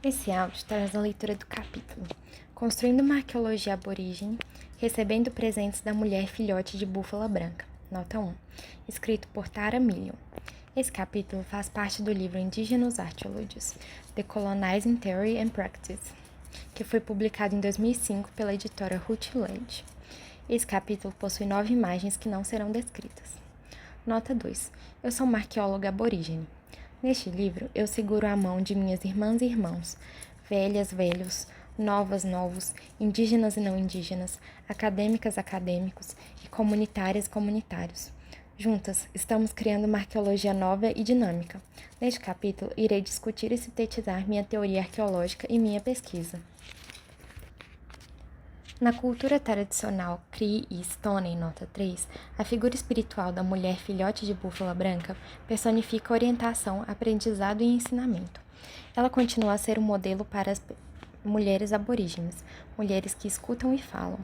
Esse áudio traz a leitura do capítulo Construindo uma Arqueologia Aborígene, recebendo presentes da mulher filhote de búfala branca, nota 1, escrito por Tara Million. Esse capítulo faz parte do livro Indigenous Archaeologies, The Colonizing Theory and Practice, que foi publicado em 2005 pela editora Routledge. Esse capítulo possui 9 imagens que não serão descritas. Nota 2. Eu sou uma arqueóloga aborígene. Neste livro, eu seguro a mão de minhas irmãs e irmãos, velhas, velhos, novas, novos, indígenas e não indígenas, acadêmicas, acadêmicos e comunitárias, comunitários. Juntas, estamos criando uma arqueologia nova e dinâmica. Neste capítulo, irei discutir e sintetizar minha teoria arqueológica e minha pesquisa. Na cultura tradicional Cree e Stoney, nota 3, a figura espiritual da mulher filhote de búfala branca personifica orientação, aprendizado e ensinamento. Ela continua a ser um modelo para as mulheres aborígenes, mulheres que escutam e falam.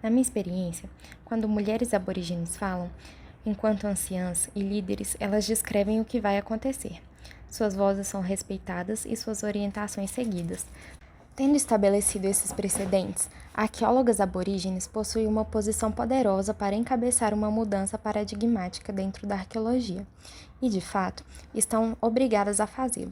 Na minha experiência, quando mulheres aborígenes falam, enquanto anciãs e líderes, elas descrevem o que vai acontecer. Suas vozes são respeitadas e suas orientações seguidas. Tendo estabelecido esses precedentes, arqueólogas aborígenes possuem uma posição poderosa para encabeçar uma mudança paradigmática dentro da arqueologia, e, de fato, estão obrigadas a fazê-lo.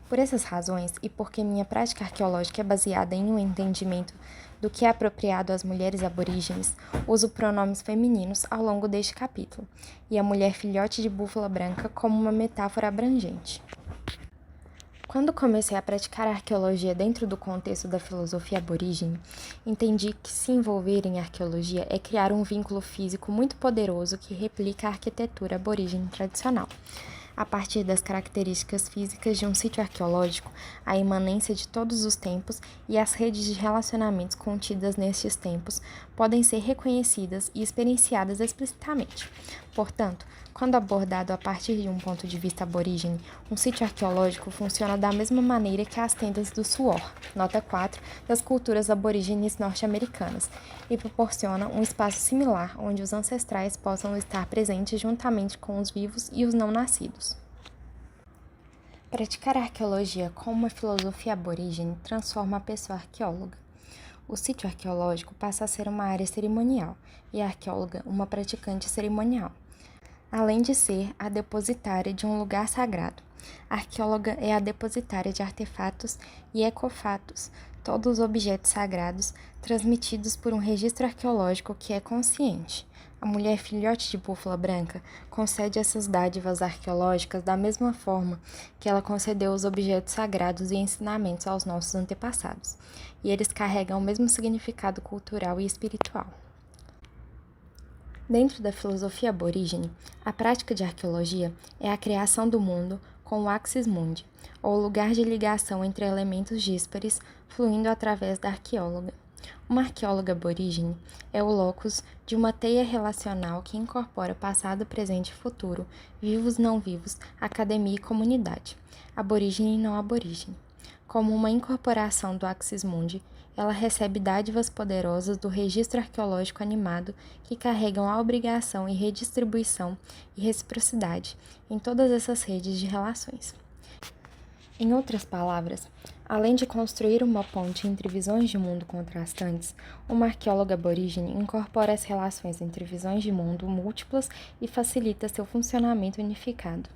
Por essas razões, e porque minha prática arqueológica é baseada em um entendimento do que é apropriado às mulheres aborígenes, uso pronomes femininos ao longo deste capítulo, e a mulher filhote de búfala branca como uma metáfora abrangente. Quando comecei a praticar a arqueologia dentro do contexto da filosofia aborígene, entendi que se envolver em arqueologia é criar um vínculo físico muito poderoso que replica a arquitetura aborígene tradicional. A partir das características físicas de um sítio arqueológico, a imanência de todos os tempos e as redes de relacionamentos contidas nestes tempos podem ser reconhecidas e experienciadas explicitamente. Portanto, quando abordado a partir de um ponto de vista aborígene, um sítio arqueológico funciona da mesma maneira que as tendas do suor, nota 4, das culturas aborígenes norte-americanas, e proporciona um espaço similar onde os ancestrais possam estar presentes juntamente com os vivos e os não nascidos. Praticar a arqueologia como uma filosofia aborígene transforma a pessoa arqueóloga. O sítio arqueológico passa a ser uma área cerimonial e a arqueóloga uma praticante cerimonial. Além de ser a depositária de um lugar sagrado, a arqueóloga é a depositária de artefatos e ecofatos, todos os objetos sagrados transmitidos por um registro arqueológico que é consciente. A mulher filhote de búfala branca concede essas dádivas arqueológicas da mesma forma que ela concedeu os objetos sagrados e ensinamentos aos nossos antepassados, e eles carregam o mesmo significado cultural e espiritual. Dentro da filosofia aborígene, a prática de arqueologia é a criação do mundo com o axis mundi, ou lugar de ligação entre elementos díspares fluindo através da arqueóloga. Uma arqueóloga aborígene é o locus de uma teia relacional que incorpora passado, presente e futuro, vivos e não vivos, academia e comunidade, aborígene e não aborígene. Como uma incorporação do axis mundi, ela recebe dádivas poderosas do registro arqueológico animado que carregam a obrigação e redistribuição e reciprocidade em todas essas redes de relações. Em outras palavras, além de construir uma ponte entre visões de mundo contrastantes, uma arqueóloga aborígene incorpora as relações entre visões de mundo múltiplas e facilita seu funcionamento unificado.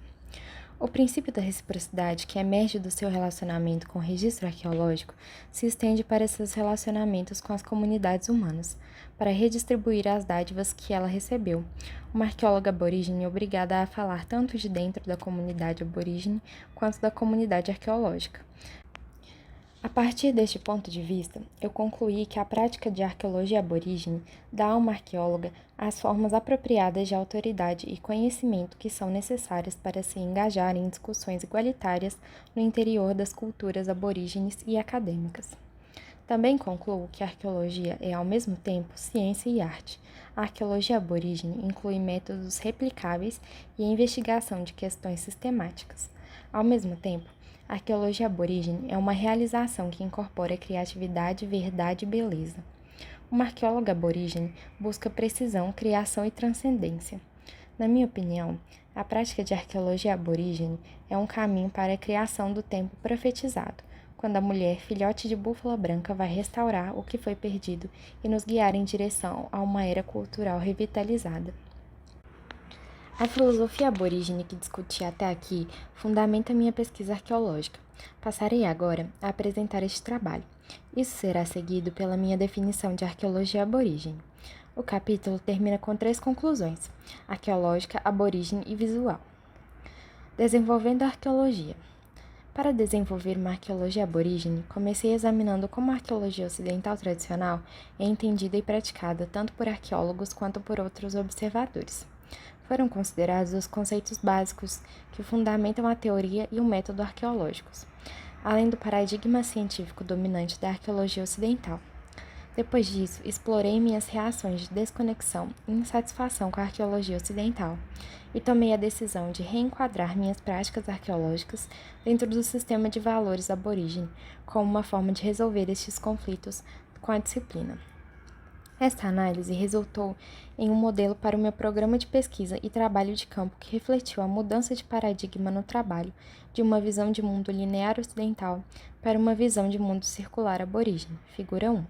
O princípio da reciprocidade, que emerge do seu relacionamento com o registro arqueológico, se estende para seus relacionamentos com as comunidades humanas, para redistribuir as dádivas que ela recebeu. Uma arqueóloga aborígene é obrigada a falar tanto de dentro da comunidade aborígene quanto da comunidade arqueológica. A partir deste ponto de vista, eu concluí que a prática de arqueologia aborígene dá a uma arqueóloga as formas apropriadas de autoridade e conhecimento que são necessárias para se engajar em discussões igualitárias no interior das culturas aborígenes e acadêmicas. Também concluo que a arqueologia é, ao mesmo tempo, ciência e arte. A arqueologia aborígene inclui métodos replicáveis e a investigação de questões sistemáticas. Ao mesmo tempo, a arqueologia aborígene é uma realização que incorpora criatividade, verdade e beleza. Uma arqueóloga aborígene busca precisão, criação e transcendência. Na minha opinião, a prática de arqueologia aborígene é um caminho para a criação do tempo profetizado, quando a mulher, filhote de búfala branca, vai restaurar o que foi perdido e nos guiar em direção a uma era cultural revitalizada. A filosofia aborígene que discuti até aqui fundamenta minha pesquisa arqueológica. Passarei agora a apresentar este trabalho. Isso será seguido pela minha definição de arqueologia aborígene. O capítulo termina com 3 conclusões: arqueológica, aborígene e visual. Desenvolvendo a arqueologia. Para desenvolver uma arqueologia aborígene, comecei examinando como a arqueologia ocidental tradicional é entendida e praticada tanto por arqueólogos quanto por outros observadores. Foram considerados os conceitos básicos que fundamentam a teoria e o método arqueológicos, além do paradigma científico dominante da arqueologia ocidental. Depois disso, explorei minhas reações de desconexão e insatisfação com a arqueologia ocidental e tomei a decisão de reenquadrar minhas práticas arqueológicas dentro do sistema de valores aborígene como uma forma de resolver estes conflitos com a disciplina. Esta análise resultou em um modelo para o meu programa de pesquisa e trabalho de campo que refletiu a mudança de paradigma no trabalho de uma visão de mundo linear ocidental para uma visão de mundo circular aborígene, figura 1.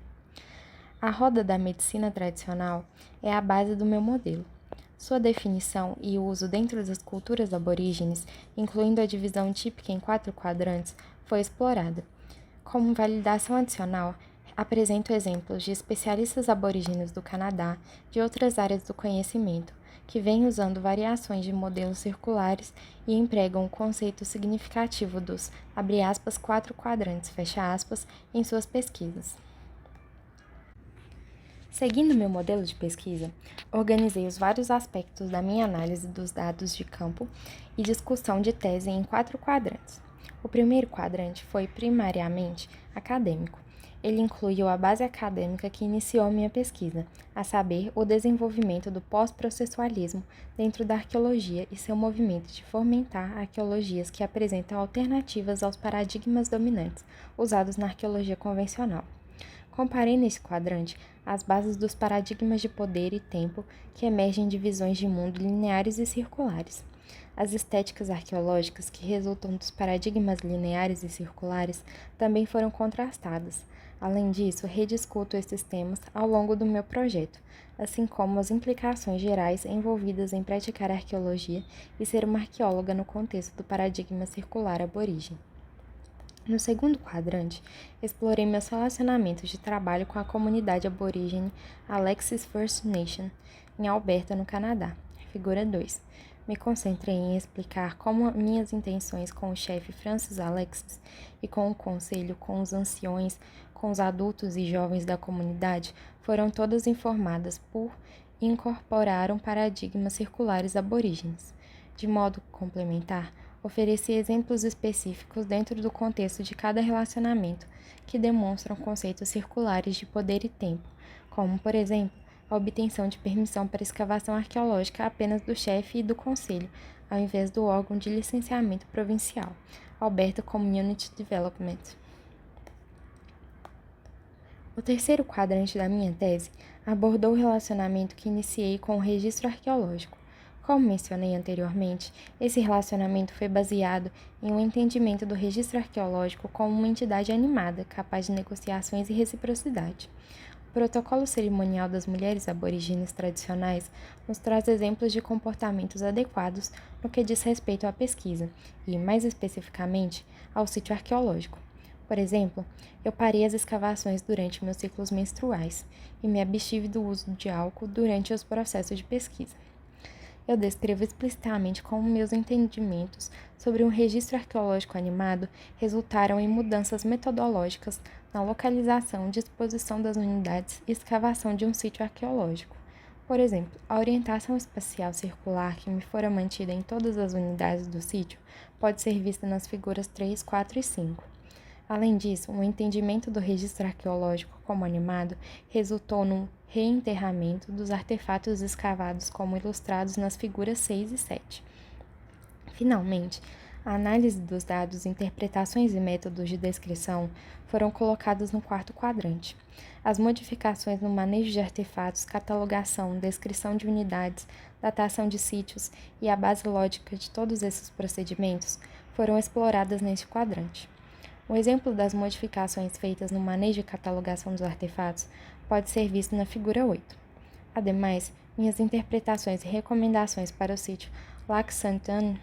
A roda da medicina tradicional é a base do meu modelo. Sua definição e uso dentro das culturas aborígenes, incluindo a divisão típica em 4 quadrantes, foi explorada. Como validação adicional, apresento exemplos de especialistas aborígenes do Canadá, de outras áreas do conhecimento, que vêm usando variações de modelos circulares e empregam o conceito significativo dos, abre aspas, 4 quadrantes, fecha aspas, em suas pesquisas. Seguindo meu modelo de pesquisa, organizei os vários aspectos da minha análise dos dados de campo e discussão de tese em 4 quadrantes. O primeiro quadrante foi primariamente acadêmico. Ele incluiu a base acadêmica que iniciou minha pesquisa, a saber, o desenvolvimento do pós-processualismo dentro da arqueologia e seu movimento de fomentar arqueologias que apresentam alternativas aos paradigmas dominantes usados na arqueologia convencional. Comparei nesse quadrante as bases dos paradigmas de poder e tempo que emergem de visões de mundo lineares e circulares. As estéticas arqueológicas que resultam dos paradigmas lineares e circulares também foram contrastadas. Além disso, rediscuto esses temas ao longo do meu projeto, assim como as implicações gerais envolvidas em praticar arqueologia e ser uma arqueóloga no contexto do paradigma circular aborígene. No segundo quadrante, explorei meus relacionamentos de trabalho com a comunidade aborígene Alexis First Nation, em Alberta, no Canadá, figura 2. Me concentrei em explicar como minhas intenções com o chefe Francis Alexis e com o conselho, com os anciões, com os adultos e jovens da comunidade foram todas informadas por e incorporaram paradigmas circulares aborígenes. De modo complementar, ofereci exemplos específicos dentro do contexto de cada relacionamento que demonstram conceitos circulares de poder e tempo, como, por exemplo, a obtenção de permissão para escavação arqueológica apenas do chefe e do conselho, ao invés do órgão de licenciamento provincial, Alberta Community Development. O terceiro quadrante da minha tese abordou o relacionamento que iniciei com o registro arqueológico. Como mencionei anteriormente, esse relacionamento foi baseado em um entendimento do registro arqueológico como uma entidade animada, capaz de negociações e reciprocidade. O protocolo cerimonial das mulheres aborígenes tradicionais nos traz exemplos de comportamentos adequados no que diz respeito à pesquisa e, mais especificamente, ao sítio arqueológico. Por exemplo, eu parei as escavações durante meus ciclos menstruais e me abstive do uso de álcool durante os processos de pesquisa. Eu descrevo explicitamente como meus entendimentos sobre um registro arqueológico animado resultaram em mudanças metodológicas na localização e disposição das unidades e escavação de um sítio arqueológico. Por exemplo, a orientação espacial circular que me fora mantida em todas as unidades do sítio pode ser vista nas figuras 3, 4 e 5. Além disso, o entendimento do registro arqueológico como animado resultou no reenterramento dos artefatos escavados como ilustrados nas figuras 6 e 7. Finalmente, a análise dos dados, interpretações e métodos de descrição foram colocados no quarto quadrante. As modificações no manejo de artefatos, catalogação, descrição de unidades, datação de sítios e a base lógica de todos esses procedimentos foram exploradas neste quadrante. Um exemplo das modificações feitas no manejo e catalogação dos artefatos pode ser visto na figura 8. Ademais, minhas interpretações e recomendações para o sítio Lac Saint-Anne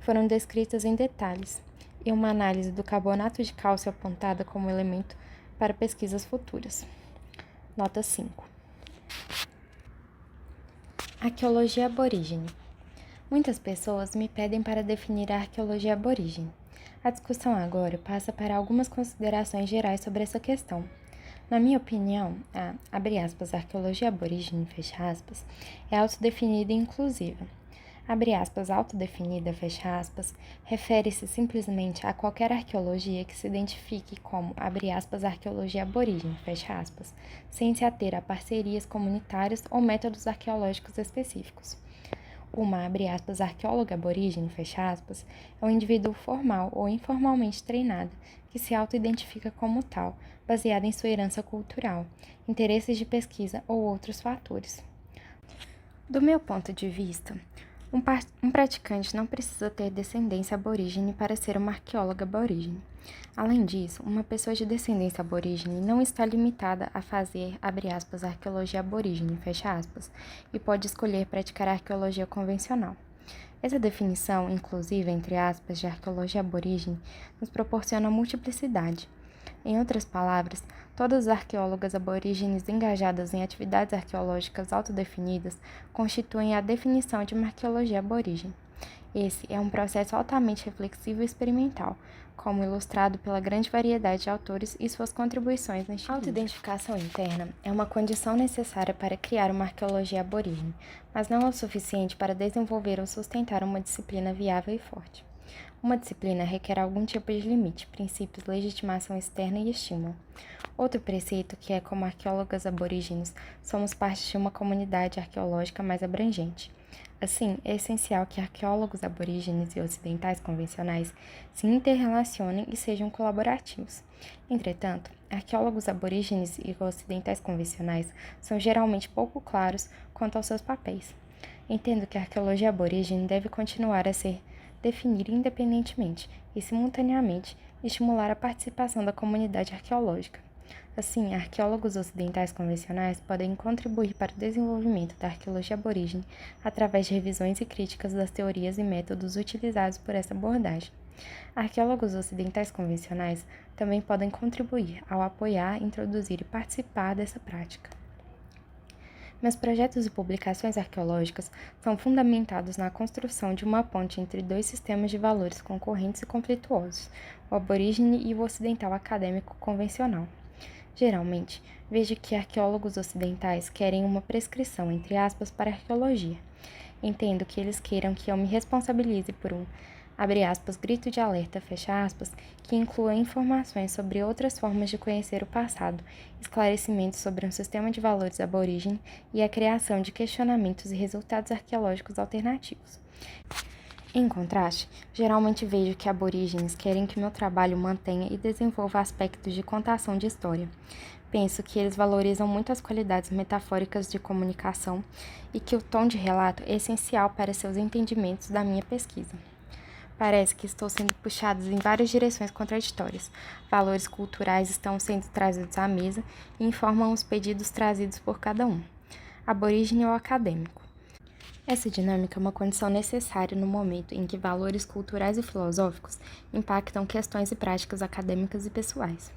foram descritas em detalhes, e uma análise do carbonato de cálcio apontada como elemento para pesquisas futuras. Nota 5. Arqueologia aborígene. Muitas pessoas me pedem para definir a arqueologia aborígene. A discussão agora passa para algumas considerações gerais sobre essa questão. Na minha opinião, a, abre aspas, arqueologia aborígene, fecha aspas, é autodefinida e inclusiva. Abre aspas, autodefinida, fecha aspas, refere-se simplesmente a qualquer arqueologia que se identifique como, abre aspas, arqueologia aborígene, fecha aspas, sem se ater a parcerias comunitárias ou métodos arqueológicos específicos. Uma, abre aspas, arqueóloga aborígene, fecha aspas, é um indivíduo formal ou informalmente treinado que se auto-identifica como tal, baseado em sua herança cultural, interesses de pesquisa ou outros fatores. Do meu ponto de vista, um praticante não precisa ter descendência aborígene para ser uma arqueóloga aborígene. Além disso, uma pessoa de descendência aborígene não está limitada a fazer, abre aspas, arqueologia aborígene, fecha aspas, e pode escolher praticar a arqueologia convencional. Essa definição, inclusive, entre aspas, de arqueologia aborígene, nos proporciona multiplicidade. Em outras palavras, todas as arqueólogas aborígenes engajadas em atividades arqueológicas autodefinidas constituem a definição de uma arqueologia aborígene. Esse é um processo altamente reflexivo e experimental, como ilustrado pela grande variedade de autores e suas contribuições na instituição. A autoidentificação interna é uma condição necessária para criar uma arqueologia aborígene, mas não é o suficiente para desenvolver ou sustentar uma disciplina viável e forte. Uma disciplina requer algum tipo de limite, princípios, legitimação externa e estímulo. Outro preceito, que é como arqueólogas aborígenes, somos parte de uma comunidade arqueológica mais abrangente. Assim, é essencial que arqueólogos aborígenes e ocidentais convencionais se interrelacionem e sejam colaborativos. Entretanto, arqueólogos aborígenes e ocidentais convencionais são geralmente pouco claros quanto aos seus papéis. Entendo que a arqueologia aborígene deve continuar a ser definir independentemente e, simultaneamente, estimular a participação da comunidade arqueológica. Assim, arqueólogos ocidentais convencionais podem contribuir para o desenvolvimento da arqueologia aborígene através de revisões e críticas das teorias e métodos utilizados por essa abordagem. Arqueólogos ocidentais convencionais também podem contribuir ao apoiar, introduzir e participar dessa prática. Meus projetos e publicações arqueológicas são fundamentados na construção de uma ponte entre dois sistemas de valores concorrentes e conflituosos, o aborígene e o ocidental acadêmico convencional. Geralmente, vejo que arqueólogos ocidentais querem uma prescrição, entre aspas, para a arqueologia. Entendo que eles queiram que eu me responsabilize por um, abre aspas, grito de alerta, fecha aspas, que inclua informações sobre outras formas de conhecer o passado, esclarecimentos sobre um sistema de valores aborígene e a criação de questionamentos e resultados arqueológicos alternativos. Em contraste, geralmente vejo que aborígenes querem que meu trabalho mantenha e desenvolva aspectos de contação de história. Penso que eles valorizam muito as qualidades metafóricas de comunicação e que o tom de relato é essencial para seus entendimentos da minha pesquisa. Parece que estou sendo puxada em várias direções contraditórias. Valores culturais estão sendo trazidos à mesa e informam os pedidos trazidos por cada um, aborígene ou acadêmico. Essa dinâmica é uma condição necessária no momento em que valores culturais e filosóficos impactam questões e práticas acadêmicas e pessoais.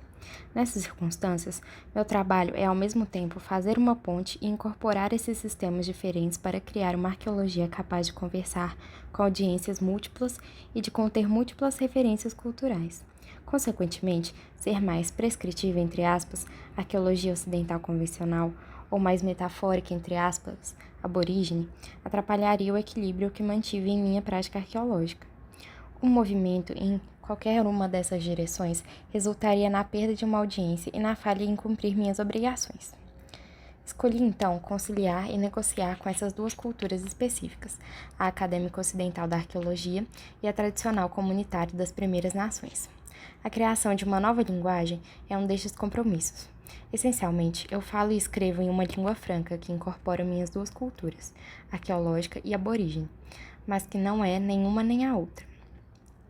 Nessas circunstâncias, meu trabalho é ao mesmo tempo fazer uma ponte e incorporar esses sistemas diferentes para criar uma arqueologia capaz de conversar com audiências múltiplas e de conter múltiplas referências culturais. Consequentemente, ser mais prescritiva, entre aspas, arqueologia ocidental convencional, ou mais metafórica, entre aspas, aborígene, atrapalharia o equilíbrio que mantive em minha prática arqueológica. Um movimento em qualquer uma dessas direções resultaria na perda de uma audiência e na falha em cumprir minhas obrigações. Escolhi, então, conciliar e negociar com essas duas culturas específicas, a acadêmica ocidental da arqueologia e a tradicional comunitária das primeiras nações. A criação de uma nova linguagem é um destes compromissos. Essencialmente, eu falo e escrevo em uma língua franca que incorpora minhas duas culturas, arqueológica e aborígene, mas que não é nenhuma nem a outra.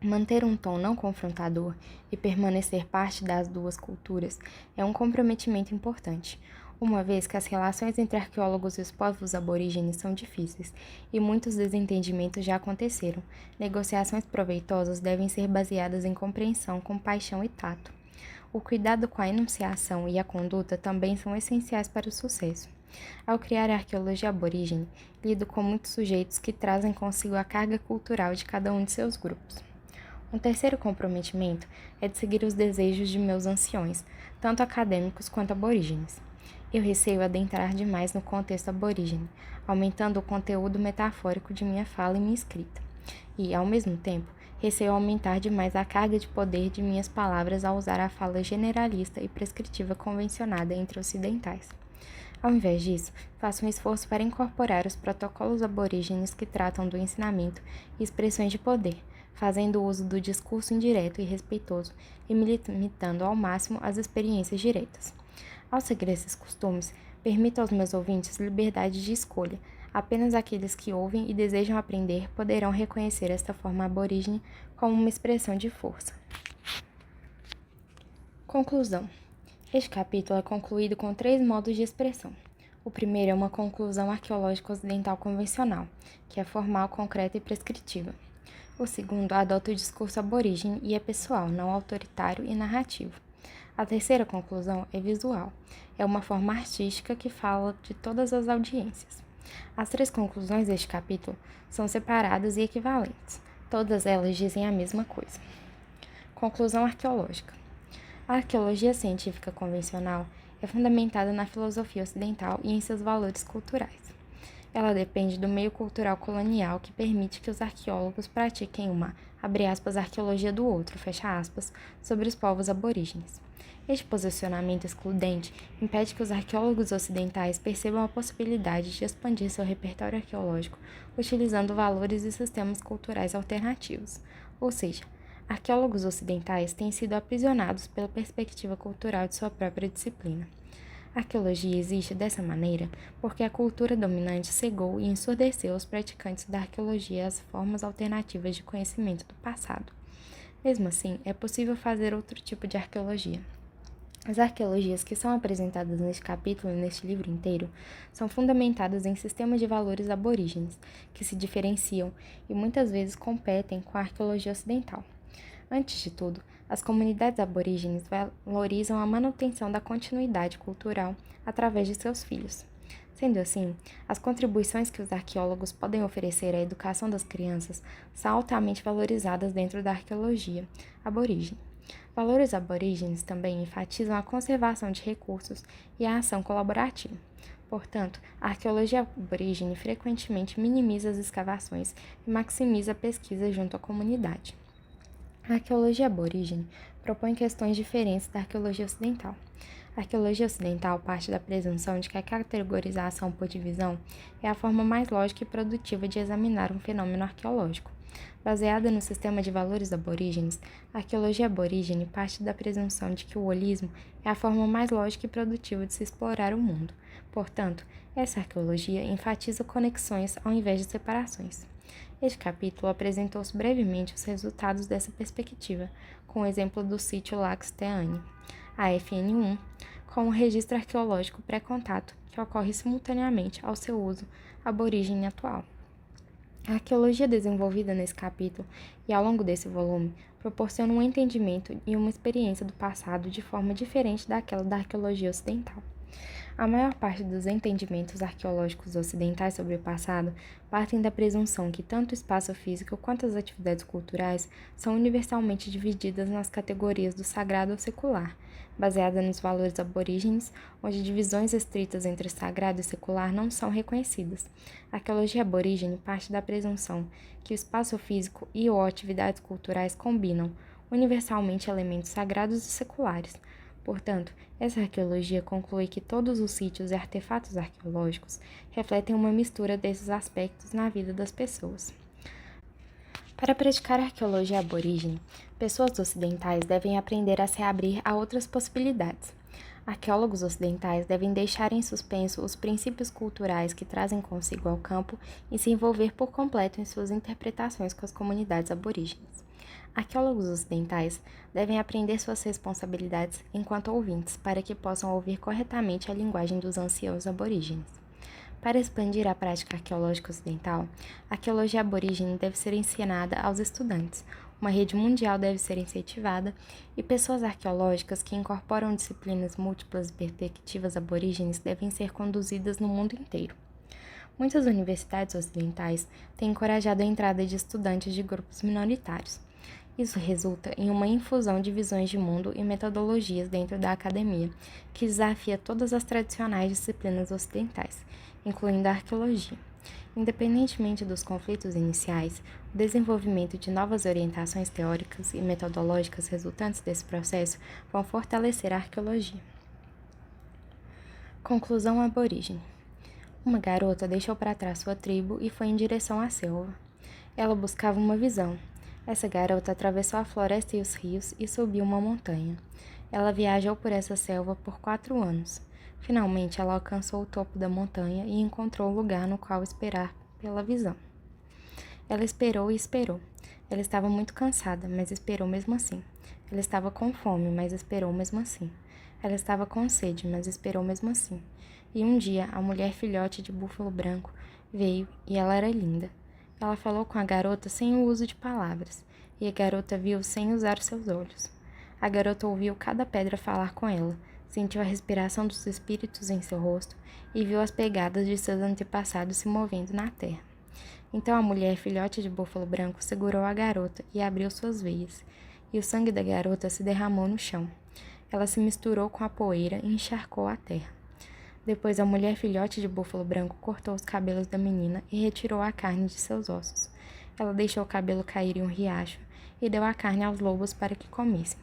Manter um tom não confrontador e permanecer parte das duas culturas é um comprometimento importante, uma vez que as relações entre arqueólogos e os povos aborígenes são difíceis e muitos desentendimentos já aconteceram. Negociações proveitosas devem ser baseadas em compreensão, compaixão e tato. O cuidado com a enunciação e a conduta também são essenciais para o sucesso. Ao criar a arqueologia aborígene, lido com muitos sujeitos que trazem consigo a carga cultural de cada um de seus grupos. Um terceiro comprometimento é de seguir os desejos de meus anciões, tanto acadêmicos quanto aborígenes. Eu receio adentrar demais no contexto aborígene, aumentando o conteúdo metafórico de minha fala e minha escrita. E, ao mesmo tempo, receio aumentar demais a carga de poder de minhas palavras ao usar a fala generalista e prescritiva convencionada entre ocidentais. Ao invés disso, faço um esforço para incorporar os protocolos aborígenes que tratam do ensinamento e expressões de poder, fazendo uso do discurso indireto e respeitoso e me limitando ao máximo às experiências diretas. Ao seguir esses costumes, permito aos meus ouvintes liberdade de escolha. Apenas aqueles que ouvem e desejam aprender poderão reconhecer esta forma aborígene como uma expressão de força. Conclusão. Este capítulo é concluído com 3 modos de expressão. O primeiro é uma conclusão arqueológica ocidental convencional, que é formal, concreta e prescritiva. O segundo adota o discurso aborígene e é pessoal, não autoritário e narrativo. A terceira conclusão é visual. É uma forma artística que fala de todas as audiências. As 3 conclusões deste capítulo são separadas e equivalentes. Todas elas dizem a mesma coisa. Conclusão arqueológica. A arqueologia científica convencional é fundamentada na filosofia ocidental e em seus valores culturais. Ela depende do meio cultural colonial que permite que os arqueólogos pratiquem uma, abre aspas, arqueologia do outro, fecha aspas, sobre os povos aborígenes. Este posicionamento excludente impede que os arqueólogos ocidentais percebam a possibilidade de expandir seu repertório arqueológico utilizando valores e sistemas culturais alternativos, ou seja, arqueólogos ocidentais têm sido aprisionados pela perspectiva cultural de sua própria disciplina. A arqueologia existe dessa maneira porque a cultura dominante cegou e ensurdeceu os praticantes da arqueologia às formas alternativas de conhecimento do passado. Mesmo assim, é possível fazer outro tipo de arqueologia. As arqueologias que são apresentadas neste capítulo e neste livro inteiro são fundamentadas em sistemas de valores aborígenes, que se diferenciam e muitas vezes competem com a arqueologia ocidental. Antes de tudo, as comunidades aborígenes valorizam a manutenção da continuidade cultural através de seus filhos. Sendo assim, as contribuições que os arqueólogos podem oferecer à educação das crianças são altamente valorizadas dentro da arqueologia aborígene. Valores aborígenes também enfatizam a conservação de recursos e a ação colaborativa. Portanto, a arqueologia aborígene frequentemente minimiza as escavações e maximiza a pesquisa junto à comunidade. A arqueologia aborígene propõe questões diferentes da arqueologia ocidental. A arqueologia ocidental parte da presunção de que a categorização por divisão é a forma mais lógica e produtiva de examinar um fenômeno arqueológico. Baseada no sistema de valores aborígenes, a arqueologia aborígene parte da presunção de que o holismo é a forma mais lógica e produtiva de se explorar o mundo. Portanto, essa arqueologia enfatiza conexões ao invés de separações. Este capítulo apresentou-se brevemente os resultados dessa perspectiva, com o exemplo do sítio Lax Teane, a FN1, com o registro arqueológico pré-contato, que ocorre simultaneamente ao seu uso aborígene atual. A arqueologia desenvolvida nesse capítulo e ao longo desse volume proporciona um entendimento e uma experiência do passado de forma diferente daquela da arqueologia ocidental. A maior parte dos entendimentos arqueológicos ocidentais sobre o passado partem da presunção que tanto o espaço físico quanto as atividades culturais são universalmente divididas nas categorias do sagrado ou secular, baseada nos valores aborígenes, onde divisões estritas entre sagrado e secular não são reconhecidas. A arqueologia aborígene parte da presunção que o espaço físico e ou atividades culturais combinam universalmente elementos sagrados e seculares. Portanto, essa arqueologia conclui que todos os sítios e artefatos arqueológicos refletem uma mistura desses aspectos na vida das pessoas. Para praticar arqueologia aborígene, pessoas ocidentais devem aprender a se abrir a outras possibilidades. Arqueólogos ocidentais devem deixar em suspenso os princípios culturais que trazem consigo ao campo e se envolver por completo em suas interpretações com as comunidades aborígenes. Arqueólogos ocidentais devem aprender suas responsabilidades enquanto ouvintes para que possam ouvir corretamente a linguagem dos anciãos aborígenes. Para expandir a prática arqueológica ocidental, a arqueologia aborígene deve ser ensinada aos estudantes, uma rede mundial deve ser incentivada e pessoas arqueológicas que incorporam disciplinas múltiplas e perspectivas aborígenes devem ser conduzidas no mundo inteiro. Muitas universidades ocidentais têm encorajado a entrada de estudantes de grupos minoritários. Isso resulta em uma infusão de visões de mundo e metodologias dentro da academia, que desafia todas as tradicionais disciplinas ocidentais, incluindo a arqueologia. Independentemente dos conflitos iniciais, o desenvolvimento de novas orientações teóricas e metodológicas resultantes desse processo vão fortalecer a arqueologia. Conclusão aborígene. Uma garota deixou para trás sua tribo e foi em direção à selva. Ela buscava uma visão. Essa garota atravessou a floresta e os rios e subiu uma montanha. Ela viajou por essa selva por 4 anos. Finalmente, ela alcançou o topo da montanha e encontrou o lugar no qual esperar pela visão. Ela esperou e esperou. Ela estava muito cansada, mas esperou mesmo assim. Ela estava com fome, mas esperou mesmo assim. Ela estava com sede, mas esperou mesmo assim. E um dia, a mulher filhote de búfalo branco veio e ela era linda. Ela falou com a garota sem o uso de palavras, e a garota viu sem usar seus olhos. A garota ouviu cada pedra falar com ela, sentiu a respiração dos espíritos em seu rosto e viu as pegadas de seus antepassados se movendo na terra. Então a mulher filhote de búfalo branco segurou a garota e abriu suas veias, e o sangue da garota se derramou no chão. Ela se misturou com a poeira e encharcou a terra. Depois a mulher filhote de búfalo branco cortou os cabelos da menina e retirou a carne de seus ossos. Ela deixou o cabelo cair em um riacho e deu a carne aos lobos para que comessem.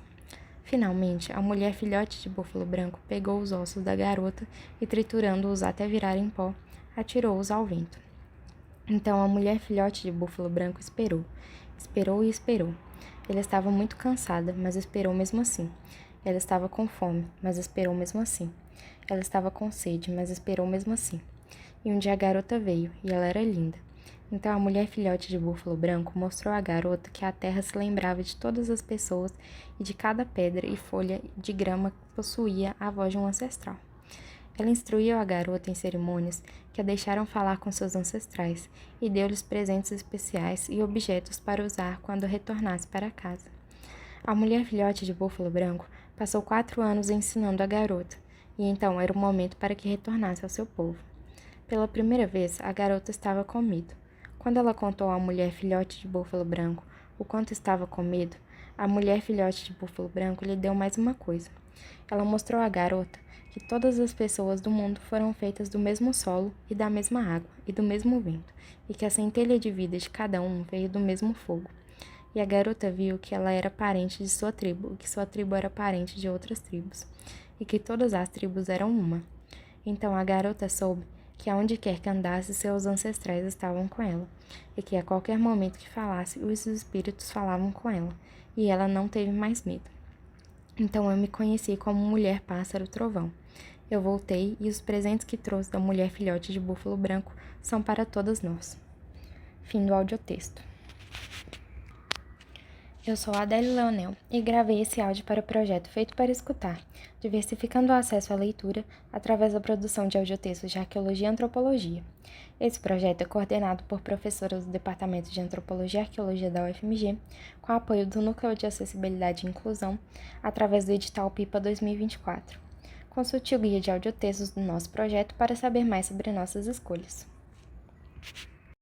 Finalmente, a mulher filhote de búfalo branco pegou os ossos da garota e, triturando-os até virarem pó, atirou-os ao vento. Então a mulher filhote de búfalo branco esperou. Esperou e esperou. Ela estava muito cansada, mas esperou mesmo assim. Ela estava com fome, mas esperou mesmo assim. Ela estava com sede, mas esperou mesmo assim. E um dia a garota veio, e ela era linda. Então a mulher filhote de búfalo branco mostrou à garota que a terra se lembrava de todas as pessoas e de cada pedra e folha de grama que possuía a voz de um ancestral. Ela instruiu a garota em cerimônias que a deixaram falar com seus ancestrais e deu-lhes presentes especiais e objetos para usar quando retornasse para casa. A mulher filhote de búfalo branco passou 4 anos ensinando a garota, e então era o momento para que retornasse ao seu povo. Pela primeira vez, a garota estava com medo. Quando ela contou à mulher filhote de búfalo branco o quanto estava com medo, a mulher filhote de búfalo branco lhe deu mais uma coisa. Ela mostrou à garota que todas as pessoas do mundo foram feitas do mesmo solo e da mesma água e do mesmo vento, e que a centelha de vida de cada um veio do mesmo fogo. E a garota viu que ela era parente de sua tribo, e que sua tribo era parente de outras tribos, e que todas as tribos eram uma. Então a garota soube que aonde quer que andasse, seus ancestrais estavam com ela, e que a qualquer momento que falasse, os espíritos falavam com ela, e ela não teve mais medo. Então eu me conheci como mulher pássaro trovão. Eu voltei e os presentes que trouxe da mulher filhote de búfalo branco são para todas nós. Fim do audiotexto. Eu sou Adélia Leonel e gravei esse áudio para o projeto Feito para Escutar, diversificando o acesso à leitura através da produção de audiotextos de arqueologia e antropologia. Esse projeto é coordenado por professoras do Departamento de Antropologia e Arqueologia da UFMG, com apoio do Núcleo de Acessibilidade e Inclusão, através do edital PIPA 2024. Consulte o guia de audiotextos do nosso projeto para saber mais sobre nossas escolhas.